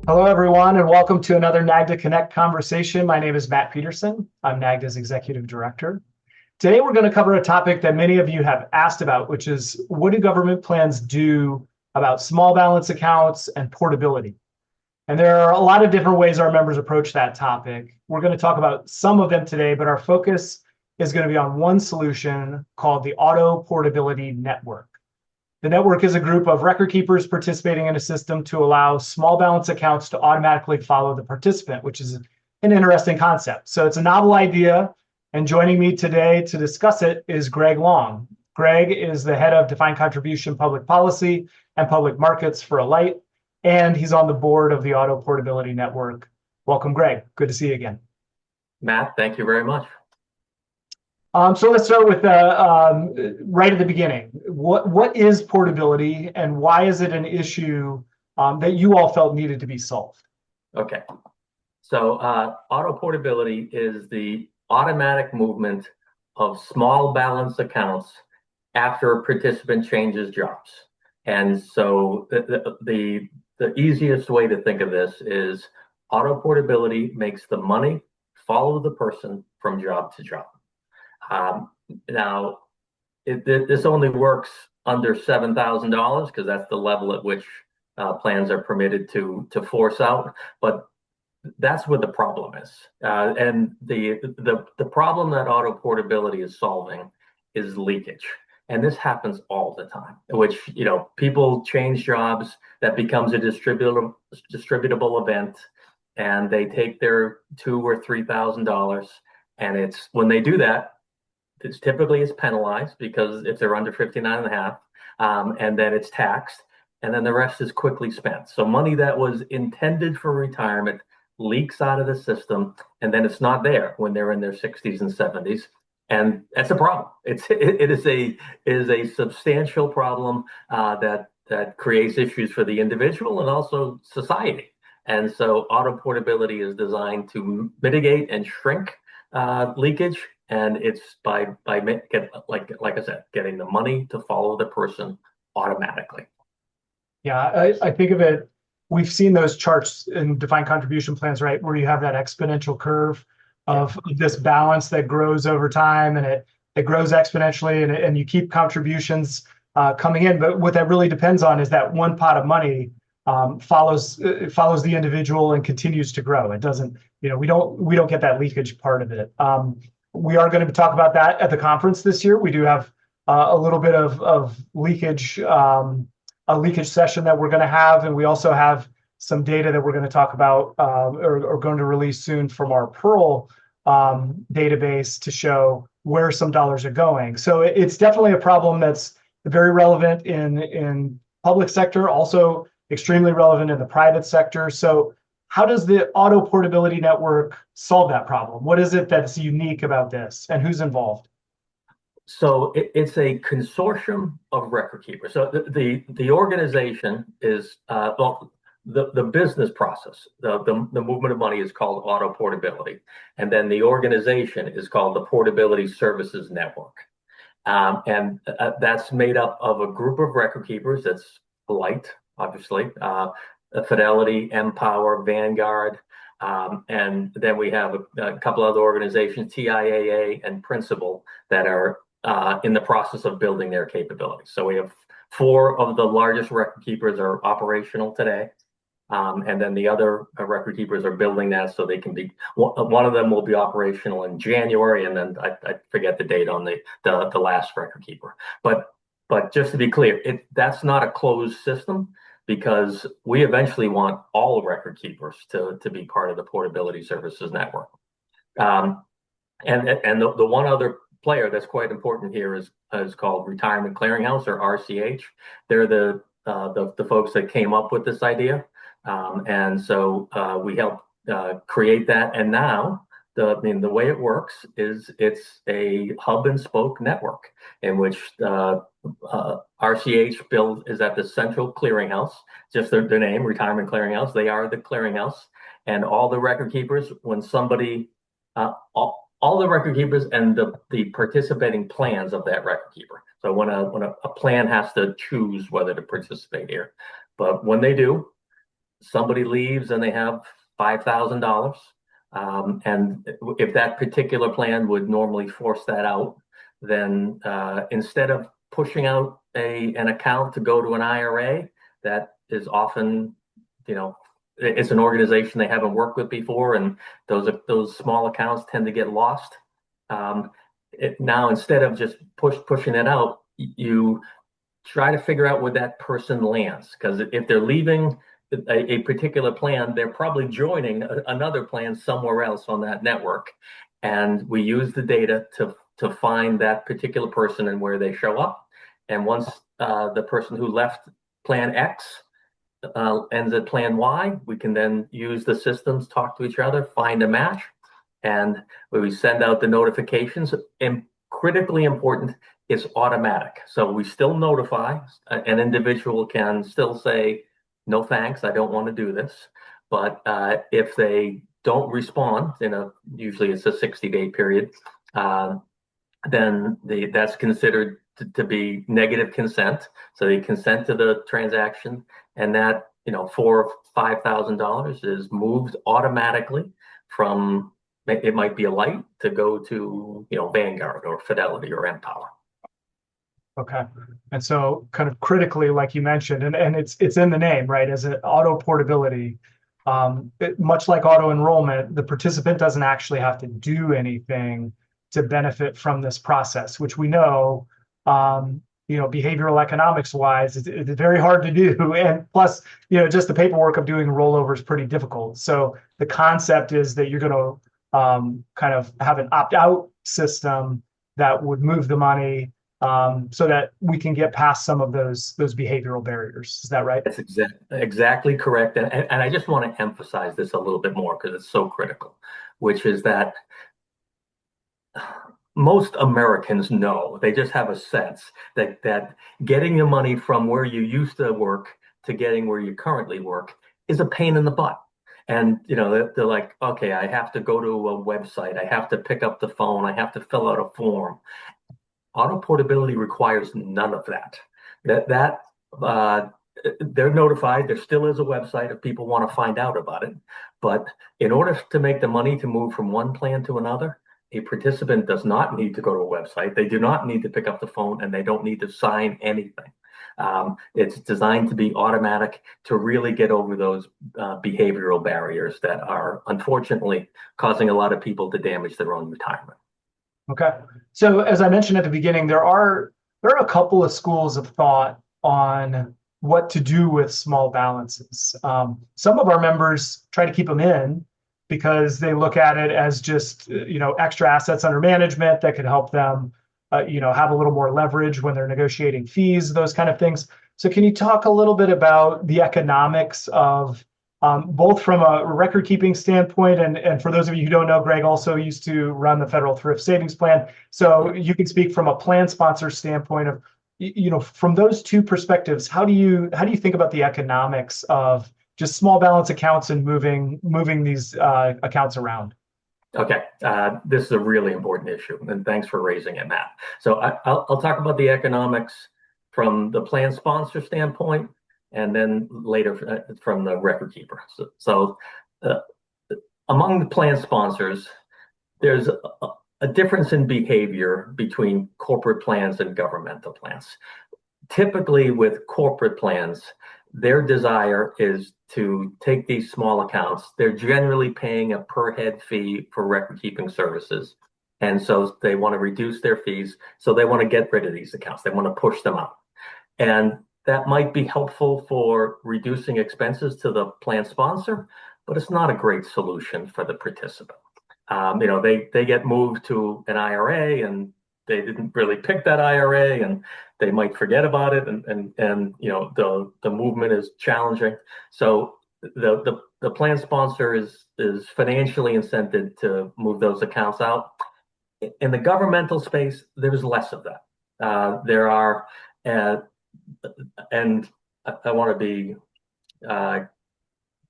Hello, everyone, and welcome to another NAGDA Connect conversation. My name is Matt Petersen. I'm NAGDA's Executive Director. Today, we're going to cover a topic that many of you have asked about, which is what do government plans do about small balance accounts and portability? And there are a lot of different ways our members approach that topic. We're going to talk about some of them today, but our focus is going to be on one solution called the Auto Portability Network. The network is a group of record keepers participating in a system to allow small balance accounts to automatically follow the participant, which is an interesting concept. So it's a novel idea, and joining me today to discuss it is Greg Long. Greg is the head of Defined Contribution Public Policy and Public Markets for Alight, and he's on the board of the Auto Portability Network. Welcome, Greg. Good to see you again. Matt, thank you very much. So let's start with right at the beginning. What is portability, and why is it an issue that you all felt needed to be solved? Okay. So auto portability is the automatic movement of small balance accounts after a participant changes jobs. And so the easiest way to think of this is auto portability makes the money follow the person from job to job. Now, this only works under $7,000 because that's the level at which plans are permitted to force out. But that's what the problem is. And the problem that auto portability is solving is leakage. And this happens all the time, which, people change jobs, that becomes a distributable event, and they take their $2,000 or $3,000. And it's when they do that, it's typically is penalized because if they're under 59 and a half, and then it's taxed, and then the rest is quickly spent. So money that was intended for retirement leaks out of the system, and then it's not there when they're in their 60s and 70s. And that's a problem. It is a substantial problem that creates issues for the individual and also society. And so auto portability is designed to mitigate and shrink leakage, and it's by like I said, getting the money to follow the person automatically. Yeah, I think of it, we've seen those charts in defined contribution plans, right, where you have that exponential curve of this balance that grows over time, and it grows exponentially, and you keep contributions coming in. But what that really depends on is that one pot of money follows the individual and continues to grow. It doesn't, we don't get that leakage part of it. We are going to talk about that at the conference this year. We do have a little bit of leakage, a leakage session that we're going to have, and we also have some data that we're going to talk about or going to release soon from our Pearl database to show where some dollars are going. So it's definitely a problem that's very relevant in public sector, also extremely relevant in the private sector. So how does the Auto Portability Network solve that problem? What is it that's unique about this, and who's involved? So it's a consortium of record keepers. So the organization is the business process. The movement of money is called Auto Portability, and then the organization is called the Portability Services Network, and that's made up of a group of record keepers. That's Alight, obviously. Fidelity, Empower, Vanguard, and then we have a couple other organizations, TIAA and Principal, that are in the process of building their capabilities. So we have 4 of the largest record keepers are operational today, and then the other record keepers are building that so they can be. One of them will be operational in January, and then I forget the date on the last record keeper. But just to be clear, that's not a closed system, because we eventually want all record keepers to be part of the Portability Services Network. And the one other player that's quite important here is called Retirement Clearinghouse, or RCH. They're the folks that came up with this idea, and so we helped create that. And now the way it works is it's a hub and spoke network in which RCH is at the central clearinghouse, just their name, Retirement Clearinghouse. They are the clearinghouse, and all the record keepers, when somebody, all the record keepers and the participating plans of that record keeper. So when a plan has to choose whether to participate here, but when they do, somebody leaves and they have $5,000. And if that particular plan would normally force that out, then instead of pushing out an account to go to an IRA, that is often, it's an organization they haven't worked with before, and those small accounts tend to get lost. Now, instead of just pushing it out, you try to figure out where that person lands. Because if they're leaving a particular plan, they're probably joining another plan somewhere else on that network. And we use the data to find that particular person and where they show up. And once the person who left plan X ends at plan Y, we can then use the systems, talk to each other, find a match, and we send out the notifications. And critically important, it's automatic. So we still notify. An individual can still say, no thanks, I don't want to do this. But if they don't respond usually it's a 60-day period, then that's considered to be negative consent. So they consent to the transaction, and that $4,000 or $5,000 is moved automatically from, it might be Alight, to go to Vanguard or Fidelity or Empower. Okay. And so kind of critically, like you mentioned, and it's in the name, right? As an auto portability, much like auto enrollment, the participant doesn't actually have to do anything to benefit from this process, which we know, behavioral economics wise, it's very hard to do. And plus, just the paperwork of doing rollover is pretty difficult. So the concept is that you're going to kind of have an opt-out system that would move the money so that we can get past some of those behavioral barriers. Is that right? That's exactly correct. And I just want to emphasize this a little bit more because it's so critical, which is that most Americans know, they just have a sense that getting the money from where you used to work to getting where you currently work is a pain in the butt. And they're like, okay, I have to go to a website, I have to pick up the phone, I have to fill out a form. Auto portability requires none of that. They're notified. There still is a website if people want to find out about it. But in order to make the money to move from one plan to another, a participant does not need to go to a website. They do not need to pick up the phone, and they don't need to sign anything. It's designed to be automatic to really get over those behavioral barriers that are unfortunately causing a lot of people to damage their own retirement. Okay. So as I mentioned at the beginning, there are a couple of schools of thought on what to do with small balances. Some of our members try to keep them in because they look at it as just, extra assets under management that could help them, have a little more leverage when they're negotiating fees, those kind of things. So can you talk a little bit about the economics of both from a record keeping standpoint, and for those of you who don't know, Greg also used to run the Federal Thrift Savings Plan. So you can speak from a plan sponsor standpoint of, from those two perspectives, how do you think about the economics of just small balance accounts and moving these accounts around? Okay, this is a really important issue, and thanks for raising it, Matt. So I'll talk about the economics from the plan sponsor standpoint, and then later from the record keeper. So among the plan sponsors, there's a difference in behavior between corporate plans and governmental plans. Typically with corporate plans, their desire is to take these small accounts. They're generally paying a per head fee for record keeping services. And so they want to reduce their fees. So they want to get rid of these accounts. They want to push them out. And that might be helpful for reducing expenses to the plan sponsor, but it's not a great solution for the participant. They get moved to an IRA and they didn't really pick that IRA, and they might forget about it, and the movement is challenging. So the plan sponsor is financially incented to move those accounts out. In the governmental space, there's less of that. There are, and I want to be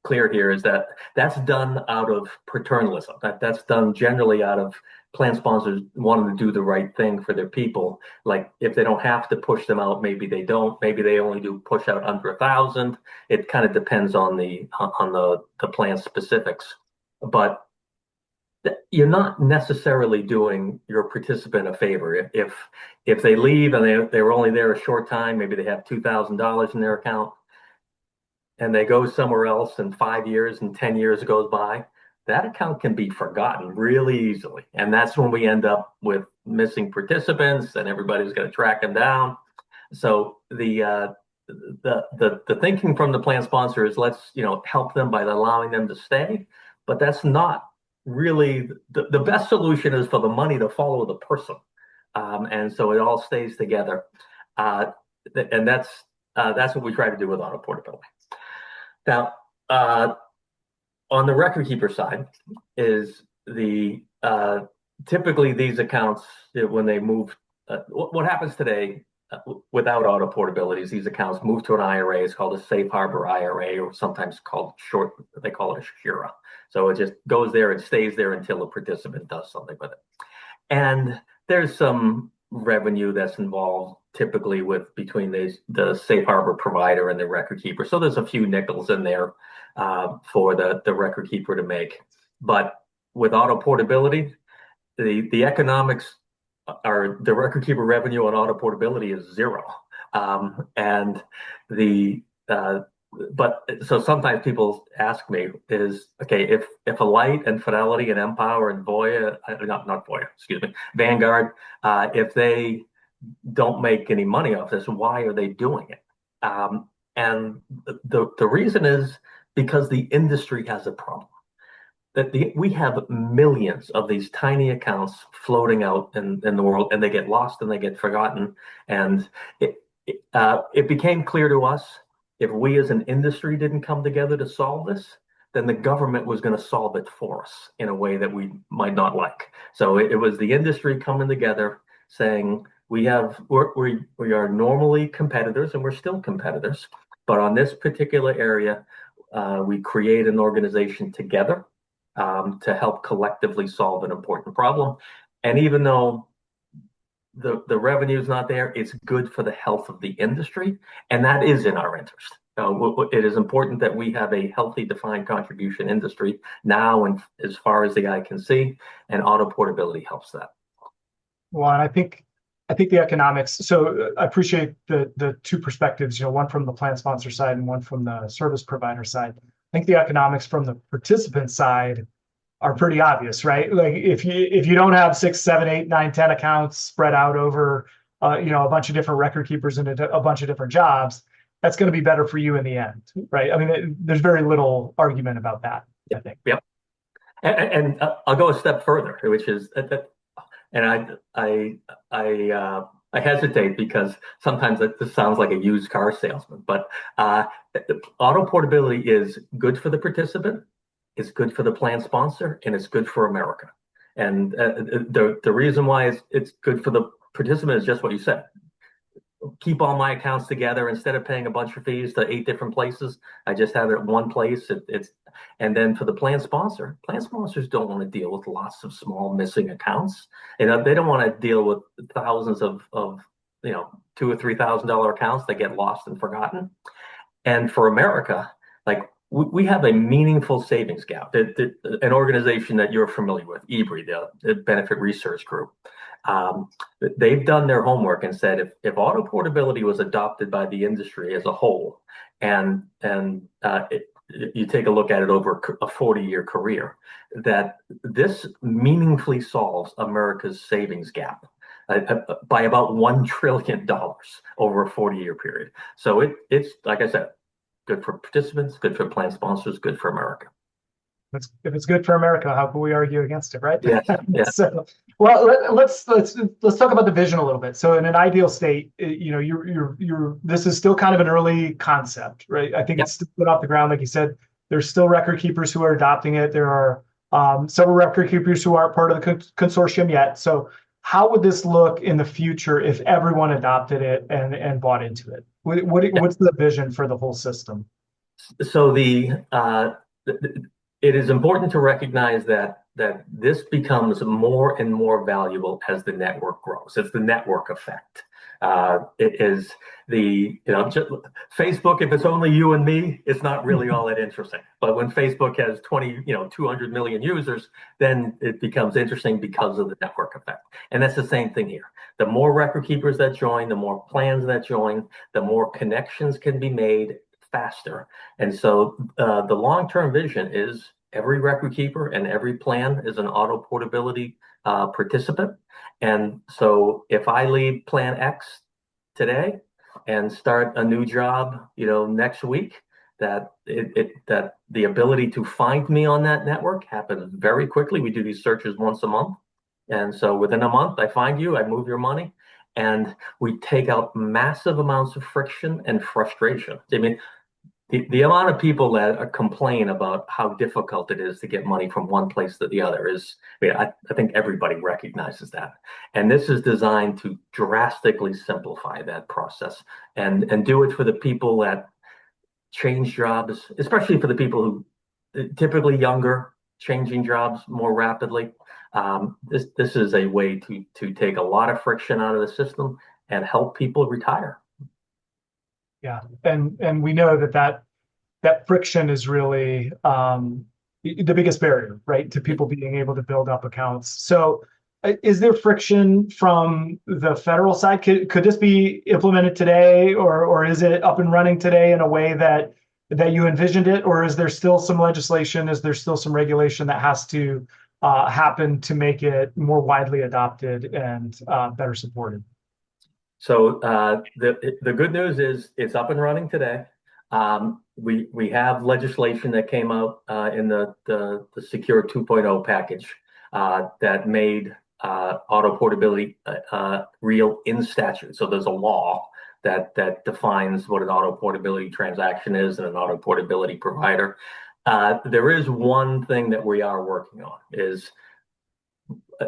clear here, is that that's done out of paternalism. That's done generally out of plan sponsors wanting to do the right thing for their people. Like if they don't have to push them out, maybe they don't. Maybe they only do push out under 1,000. It kind of depends on the plan specifics. But you're not necessarily doing your participant a favor if they leave and they were only there a short time. Maybe they have $2,000 in their account, and they go somewhere else, and 5 years and 10 years goes by. That account can be forgotten really easily, and that's when we end up with missing participants, and everybody's going to track them down. So the thinking from the plan sponsor is, let's help them by allowing them to stay, but that's not really the best solution. Is for the money to follow the person, and so it all stays together, and that's what we try to do with auto portability. Now, on the record keeper side, is typically these accounts, when they move, what happens today without auto portability is these accounts move to an IRA. It's called a safe harbor IRA, or sometimes called they call it a SHIRA. So it just goes there and stays there until a participant does something with it. And there's some revenue that's involved typically between the safe harbor provider and the record keeper. So there's a few nickels in there for the record keeper to make. But with auto portability, the economics are, the record keeper revenue on auto portability is zero. But so sometimes people ask me is, okay, if Alight and Fidelity and Empower and Voya, not Voya, excuse me, Vanguard, if they don't make any money off this, why are they doing it? And the reason is because the industry has a problem. That we have millions of these tiny accounts floating out in the world, and they get lost and they get forgotten. And it became clear to us, if we as an industry didn't come together to solve this, then the government was going to solve it for us in a way that we might not like. So it was the industry coming together saying, we are normally competitors, and we're still competitors, but on this particular area, we create an organization together to help collectively solve an important problem. And even though the revenue is not there, it's good for the health of the industry, and that is in our interest. It is important that we have a healthy defined contribution industry now and as far as the eye can see, and auto portability helps that. Well, and I think the economics. So I appreciate the two perspectives. One from the plan sponsor side and one from the service provider side. I think the economics from the participant side are pretty obvious, right? Like if you don't have 6, 7, 8, 9, 10 accounts spread out over a bunch of different record keepers and a bunch of different jobs, that's going to be better for you in the end, right? I mean, there's very little argument about that, I think. Yep. And I'll go a step further, which is and I hesitate because sometimes this sounds like a used car salesman, but auto portability is good for the participant, it's good for the plan sponsor, and it's good for America. And the reason why it's good for the participant is just what you said. Keep all my accounts together. Instead of paying a bunch of fees to 8 different places, I just have it at one place. And then for the plan sponsors don't want to deal with lots of small missing accounts. They don't want to deal with thousands of $2,000 or $3,000 accounts that get lost and forgotten. And for America, like we have a meaningful savings gap. An organization that you're familiar with, EBRI, the Benefit Research Group, they've done their homework and said if auto portability was adopted by the industry as a whole, and you take a look at it over a 40-year career, that this meaningfully solves America's savings gap by about $1 trillion over a 40-year period. So it's like I said, good for participants, good for plan sponsors, good for America. If it's good for America, how can we argue against it, right? Yeah. So, well, let's talk about the vision a little bit. So, in an ideal state, this is still kind of an early concept, right? I think It's still put off the ground, like you said. There's still record keepers who are adopting it. There are several record keepers who aren't part of the consortium yet. So, how would this look in the future if everyone adopted it and bought into it? What's the vision for the whole system? So It is important to recognize that this becomes more and more valuable as the network grows. It's the network effect. It is Facebook. If it's only you and me, it's not really all that interesting. But when Facebook has 200 million users, then it becomes interesting because of the network effect. And that's the same thing here. The more record keepers that join, the more plans that join, the more connections can be made faster. And so the long-term vision is every record keeper and every plan is an auto portability participant. And so if I leave plan X today and start a new job, next week, that the ability to find me on that network happens very quickly. We do these searches once a month. And so within a month, I find you, I move your money, and we take out massive amounts of friction and frustration. I mean, the amount of people that complain about how difficult it is to get money from one place to the other is, I think everybody recognizes that. And this is designed to drastically simplify that process and do it for the people that change jobs, especially for the people who typically younger, changing jobs more rapidly. This is a way to take a lot of friction out of the system and help people retire. Yeah, and we know that friction is really the biggest barrier, right, to people being able to build up accounts. So, is there friction from the federal side? Could this be implemented today, or is it up and running today in a way that you envisioned it, or is there still some legislation? Is there still some regulation that has to happen to make it more widely adopted and better supported? So the good news is it's up and running today. We have legislation that came out in the Secure 2.0 package that made auto portability real in statute. So there's a law that defines what an auto portability transaction is and an auto portability provider. There is one thing that we are working on is,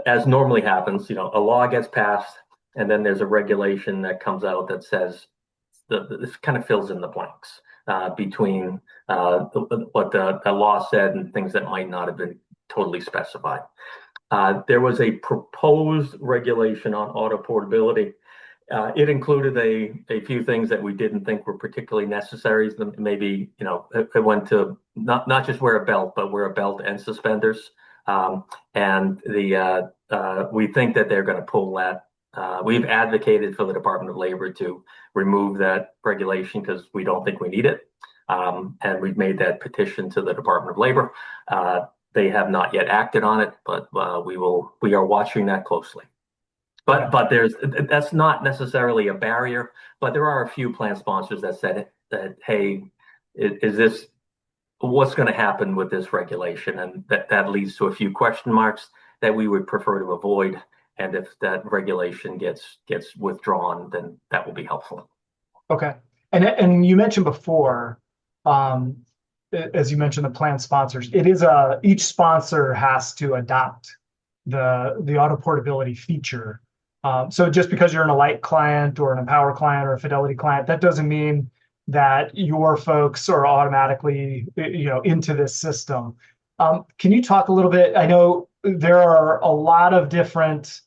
as normally happens, a law gets passed, and then there's a regulation that comes out that says this kind of fills in the blanks between what the law said and things that might not have been totally specified. There was a proposed regulation on auto portability. It included a few things that we didn't think were particularly necessary. Maybe, it went to not just wear a belt, but wear a belt and suspenders. And we think that they're going to pull that. We've advocated for the Department of Labor to remove that regulation because we don't think we need it. And we've made that petition to the Department of Labor. They have not yet acted on it, but we are watching that closely. But that's not necessarily a barrier, but there are a few plan sponsors that said that, hey, is this what's going to happen with this regulation? And that leads to a few question marks that we would prefer to avoid. And if that regulation gets withdrawn, then that will be helpful. Okay. And you mentioned before, as you mentioned, the plan sponsors, it is each sponsor has to adopt the auto portability feature. So just because you're an Alight client or an Empower client or a Fidelity client, that doesn't mean that your folks are automatically, into this system. Can you talk a little bit? I know there are a lot of different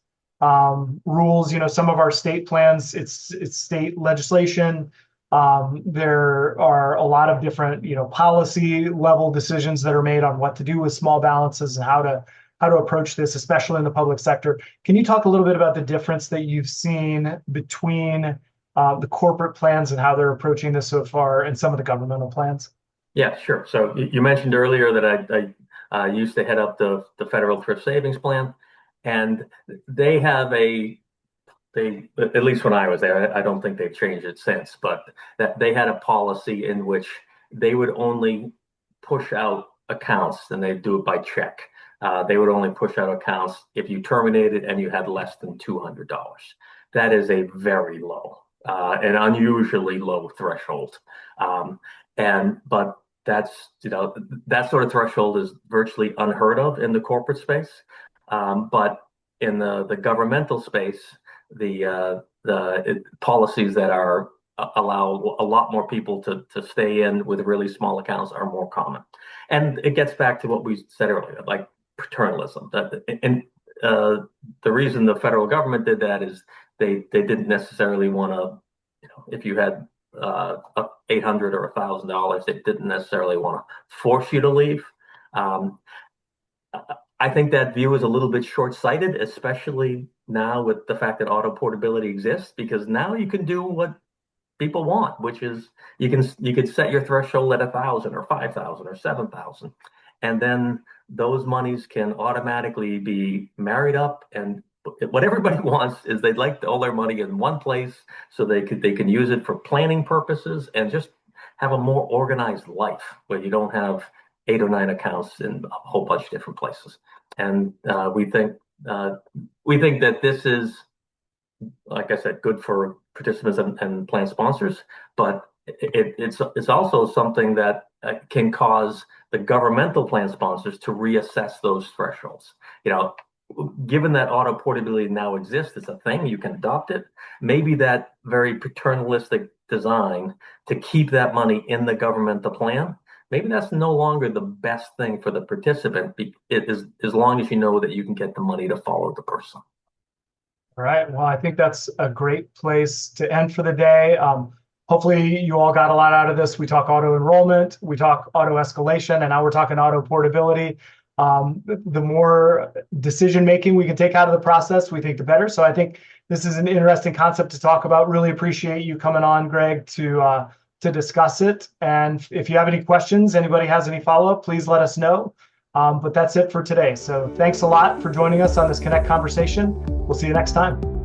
rules. Some of our state plans, it's state legislation. There are a lot of different, policy level decisions that are made on what to do with small balances and how to approach this, especially in the public sector. Can you talk a little bit about the difference that you've seen between the corporate plans and how they're approaching this so far and some of the governmental plans? Yeah, sure. So you mentioned earlier that I used to head up the Federal Thrift Savings Plan, and they have at least when I was there, I don't think they've changed it since, but that they had a policy in which they would only push out accounts, and they'd do it by check. They would only push out accounts if you terminated and you had less than $200. That is a very low, an unusually low threshold. But that's, that sort of threshold is virtually unheard of in the corporate space. But in the governmental space, the policies that are allow a lot more people to stay in with really small accounts are more common. And it gets back to what we said earlier, like paternalism. And the reason the federal government did that is they didn't necessarily want to, if you had $800 or $1,000, they didn't necessarily want to force you to leave. I think that view is a little bit short-sighted, especially now with the fact that auto portability exists, because now you can do what people want, which is you can set your threshold at 1,000 or 5,000 or 7,000, and then those monies can automatically be married up. And what everybody wants is they'd like all their money in one place so they can use it for planning purposes and just have a more organized life where you don't have 8 or 9 accounts in a whole bunch of different places. And we think that this is, like I said, good for participants and plan sponsors, but it's also something that can cause the governmental plan sponsors to reassess those thresholds. Given that auto portability now exists, it's a thing, you can adopt it. Maybe that very paternalistic design to keep that money in the governmental plan, maybe that's no longer the best thing for the participant, as long as you know that you can get the money to follow the person. All right. Well, I think that's a great place to end for the day. Hopefully you all got a lot out of this. We talk auto enrollment, we talk auto escalation, and now we're talking auto portability. The more decision-making we can take out of the process, we think the better. So I think this is an interesting concept to talk about. Really appreciate you coming on, Greg, to discuss it. And if you have any questions, anybody has any follow-up, please let us know. But that's it for today. So thanks a lot for joining us on this Connect conversation. We'll see you next time.